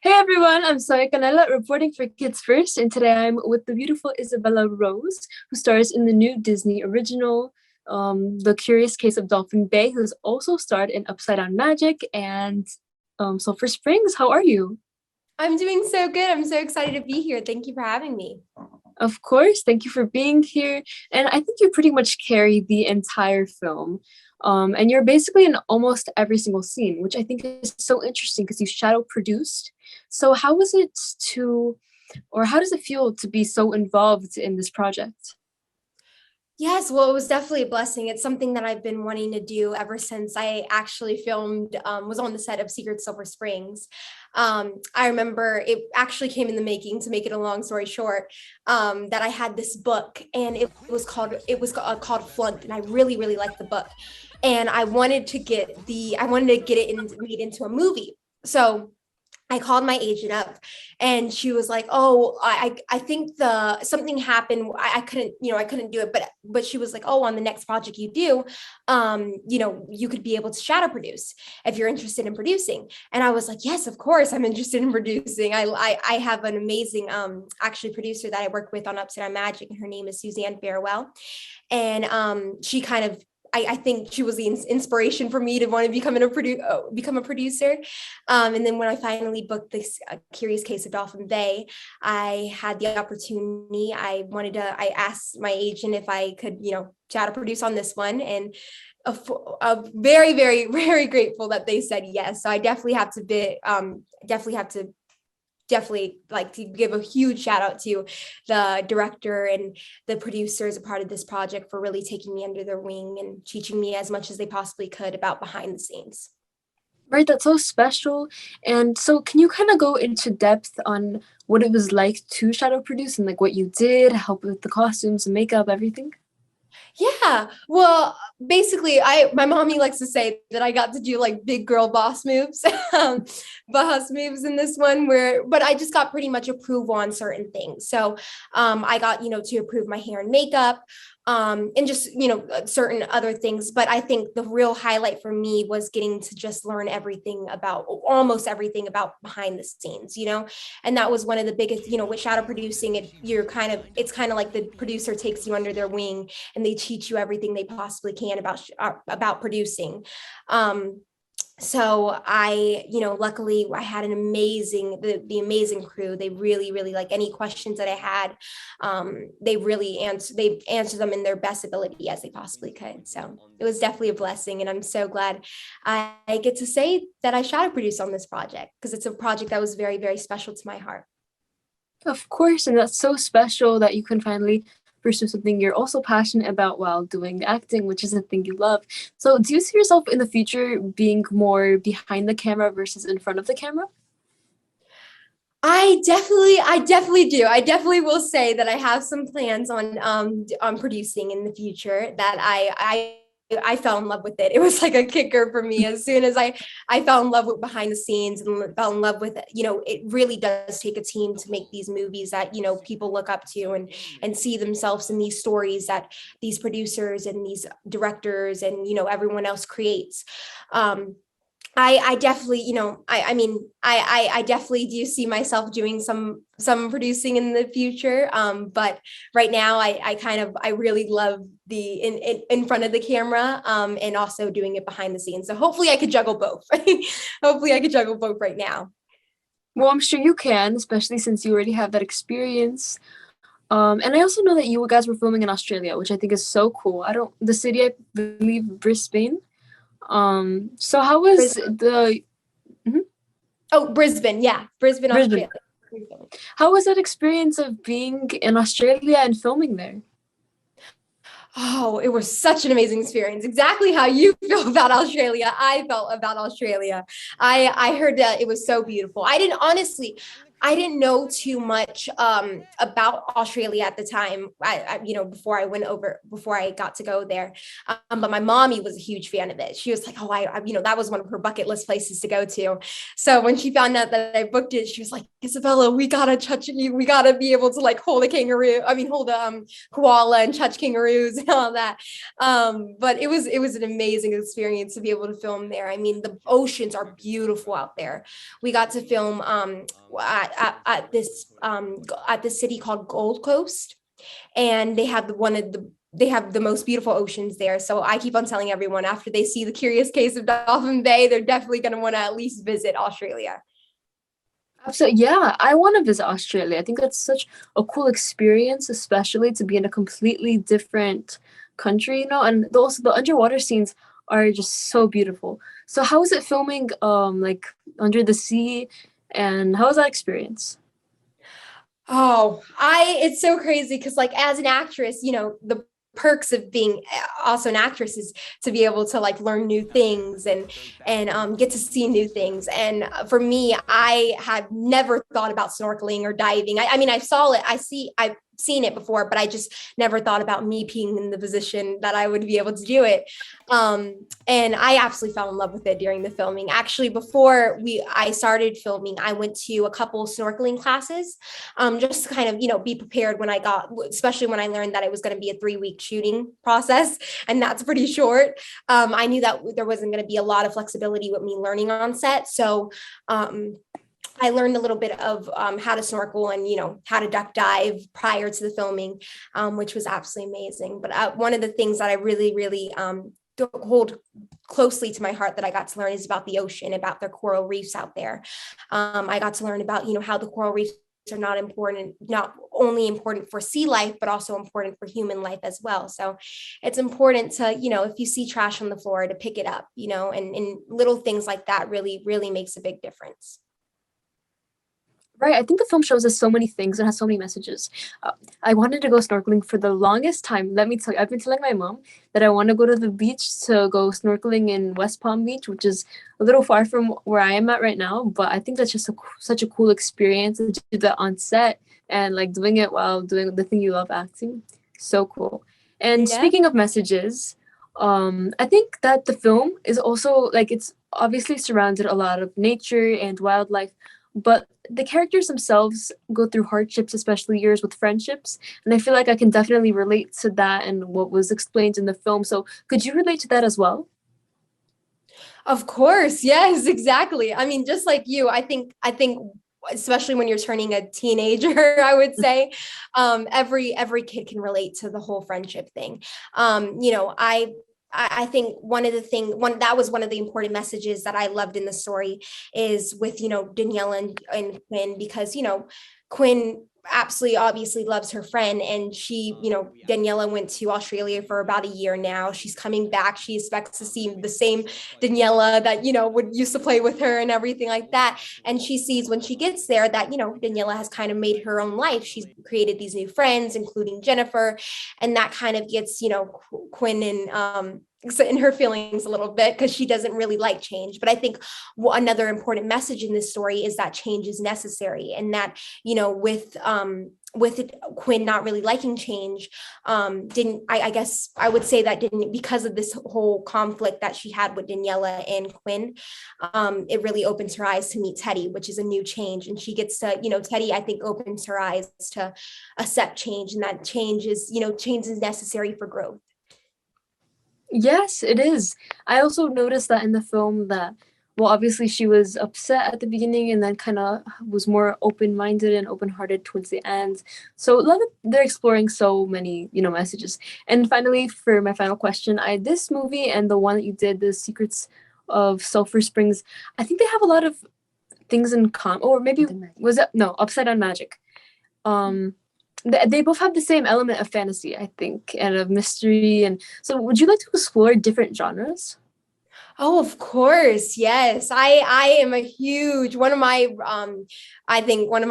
Hey everyone, I'm Soy Canela reporting for Kids First, and today I'm with the beautiful Izabela Rose, who stars in the new Disney original, The Curious Case of Dolphin Bay, who's also starred in Upside Down Magic and Sulphur Springs. How are you? I'm doing so good. I'm so excited to be here. Thank you for having me. Of course, thank you for being here. And I think you pretty much carry the entire film. And you're basically in almost every single scene, which I think is so interesting because you shadow produced. So, how was it to, or how does it feel to be so involved in this project? Yes, well, it was definitely a blessing. It's something that I've been wanting to do ever since I actually was on the set of Secret Silver Springs. I remember it actually came in the making, to make it a long story short, that I had this book and it was called Flunked, and I really, really liked the book. And I wanted to get it made into a movie. So I called my agent up and she was like, "Oh, I think the something happened. I couldn't, I couldn't do it." But she was like, "Oh, on the next project you do, you could be able to shadow produce if you're interested in producing." And I was like, "Yes, of course, I'm interested in producing." I have an amazing actually producer that I work with on Upside Down Magic, and her name is Suzanne Farewell. And she kind of I think she was the inspiration for me to want to become a producer. And then when I finally booked this Curious Case of Dolphin Bay, I had the opportunity. I asked my agent if I could, shadow produce on this one. And very, very, very grateful that they said yes. So I definitely have to definitely like to give a huge shout out to the director and the producers a part of this project for really taking me under their wing and teaching me as much as they possibly could about behind the scenes. Right, that's so special. And so, can you kind of go into depth on what it was like to shadow produce and like what you did, help with the costumes and makeup, everything? Yeah. Well, basically, I my mommy likes to say that I got to do like big girl boss moves, boss moves in this one but I just got pretty much approval on certain things. So, I got to approve my hair and makeup, and just certain other things. But I think the real highlight for me was getting to just learn almost everything about behind the scenes. And that was one of the biggest. With shadow producing, it's kind of like the producer takes you under their wing and they teach you everything they possibly can about producing. So luckily I had the amazing crew. They really, really, like, any questions that I had, they answered them in their best ability as they possibly could. So it was definitely a blessing, and I'm so glad I get to say that I shadow produced on this project, because it's a project that was very, very special to my heart. Of course, and that's so special that you can finally pursue something you're also passionate about while doing acting, which is a thing you love. So, do you see yourself in the future being more behind the camera versus in front of the camera? I definitely do. I definitely will say that I have some plans on producing in the future. That I fell in love with it. It was like a kicker for me as soon as I fell in love with behind the scenes and fell in love with it. It really does take a team to make these movies that people look up to and see themselves in these stories that these producers and these directors and everyone else creates. I definitely, I mean, I definitely do see myself doing some producing in the future. But right now, I really love the in front of the camera, and also doing it behind the scenes. So hopefully, I could juggle both. Hopefully, I could juggle both right now. Well, I'm sure you can, especially since you already have that experience. And I also know that you guys were filming in Australia, which I think is so cool. I don't, the city, I believe, Brisbane. So how was Brisbane. the mhm, Oh, Brisbane. Yeah, Brisbane, Brisbane? Australia. How was that experience of being in Australia and filming there? Oh, it was such an amazing experience. Exactly how you feel about Australia, I felt about Australia. I heard that it was so beautiful. I didn't honestly. I didn't know too much about Australia at the time. Before I went over, before I got to go there. But my mommy was a huge fan of it. She was like, "Oh, that was one of her bucket list places to go to." So when she found out that I booked it, she was like, "Isabella, we gotta touch you. We gotta be able to like hold a kangaroo. I mean, hold a koala and touch kangaroos and all that." But it was an amazing experience to be able to film there. I mean, the oceans are beautiful out there. We got to film at this city called Gold Coast, and they have the most beautiful oceans there. So I keep on telling everyone, after they see the Curious Case of Dolphin Bay, they're definitely going to want to at least visit Australia. Absolutely. Yeah, I want to visit Australia. I think that's such a cool experience, especially to be in a completely different country, and also the underwater scenes are just so beautiful. So how is it filming like under the sea, and how was that experience? Oh, I it's so crazy because like as an actress, the perks of being also an actress is to be able to like learn new things and get to see new things. And for me, I had never thought about snorkeling or diving. I mean, I've seen it before, but I just never thought about me being in the position that I would be able to do it. And I absolutely fell in love with it during the filming. Actually, before I started filming, I went to a couple snorkeling classes, just to kind of be prepared when especially when I learned that it was going to be a 3-week shooting process, and that's pretty short. I knew that there wasn't going to be a lot of flexibility with me learning on set, so I learned a little bit of how to snorkel and how to duck dive prior to the filming, which was absolutely amazing. But one of the things that I really, really hold closely to my heart that I got to learn is about the ocean, about the coral reefs out there. I got to learn about how the coral reefs are not only important for sea life, but also important for human life as well. So it's important to, if you see trash on the floor, to pick it up, and little things like that really, really makes a big difference. Right. I think the film shows us so many things and has so many messages. I wanted to go snorkeling for the longest time. Let me tell you, I've been telling my mom that I want to go to the beach to go snorkeling in West Palm Beach, which is a little far from where I am at right now. But I think that's just such a cool experience to do that on set and like doing it while doing the thing you love, acting. So cool. And Yeah. speaking of messages, I think that the film is also like it's obviously surrounded a lot of nature and wildlife, but the characters themselves go through hardships, especially yours with friendships. And I feel like I can definitely relate to that and what was explained in the film. So could you relate to that as well? Of course. Yes, exactly. I mean, just like you, I think especially when you're turning a teenager, I would say, every kid can relate to the whole friendship thing. I think one that was one of the important messages that I loved in the story is with Daniela and Quinn, because Quinn absolutely obviously loves her friend, and Daniela went to Australia for about a year now. She's coming back. She expects to see the same Daniela that would used to play with her and everything like that. And she sees when she gets there that Daniela has kind of made her own life. She's created these new friends, including Jennifer, and that kind of gets Quinn and in her feelings a little bit, because she doesn't really like change. But I think another important message in this story is that change is necessary, and that with Quinn not really liking change, didn't I guess I would say that didn't because of this whole conflict that she had with Daniela and Quinn, it really opens her eyes to meet Teddy, which is a new change, and she gets to Teddy, I think, opens her eyes to accept change, and that change is necessary for growth. Yes, it is. I also noticed that in the film that, well, obviously she was upset at the beginning and then kind of was more open-minded and open-hearted towards the end. So love that they're exploring so many, messages. And finally, for my final question, this movie and the one that you did, The Secrets of Sulphur Springs, I think they have a lot of things in common. Or maybe was it no, Upside Down Magic. Um they both have the same element of fantasy, I think, and of mystery. And so, would you like to explore different genres? Oh, of course. Yes. I am a huge one of my I think one of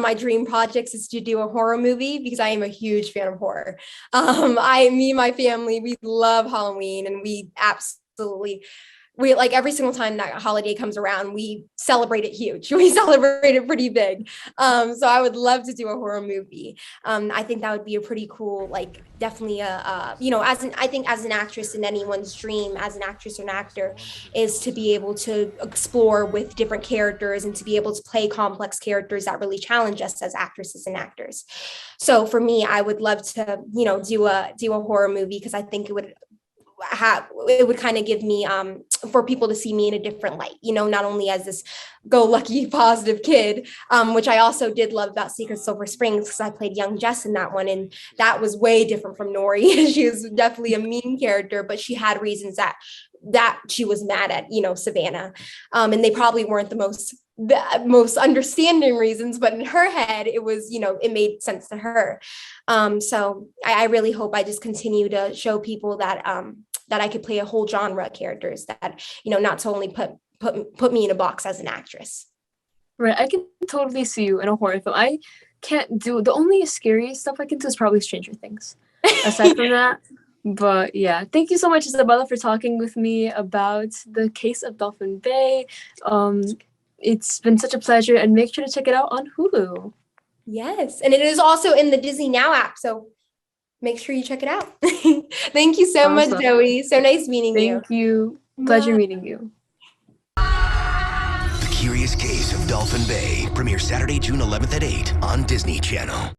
my dream projects is to do a horror movie, because I am a huge fan of horror. Me and my family, we love Halloween, and we absolutely we like every single time that holiday comes around, we celebrate it huge. We celebrate it pretty big. So I would love to do a horror movie. I think that would be a pretty cool, like definitely I think as an actress in anyone's dream, as an actress or an actor, is to be able to explore with different characters and to be able to play complex characters that really challenge us as actresses and actors. So for me, I would love to, do a horror movie because I think it would kind of give me for people to see me in a different light, not only as this go lucky positive kid, which I also did love about Secret Silver Springs because I played young Jess in that one, and that was way different from Nori. She was definitely a mean character, but she had reasons that she was mad at Savannah, and they probably weren't the most understanding reasons, but in her head it was, it made sense to her. So I really hope I just continue to show people that that I could play a whole genre of characters, that not to only put me in a box as an actress. Right, I can totally see you in a horror film. I can't do, the only scary stuff I can do is probably Stranger Things. Aside from that, but yeah, thank you so much, Isabella, for talking with me about the case of Dolphin Bay. It's been such a pleasure, and make sure to check it out on Hulu. Yes, and it is also in the Disney Now app, so make sure you check it out. Thank you so much, Zoe. So nice meeting you. Thank you. Pleasure meeting you. The Curious Case of Dolphin Bay premieres Saturday, June 11th at 8 on Disney Channel.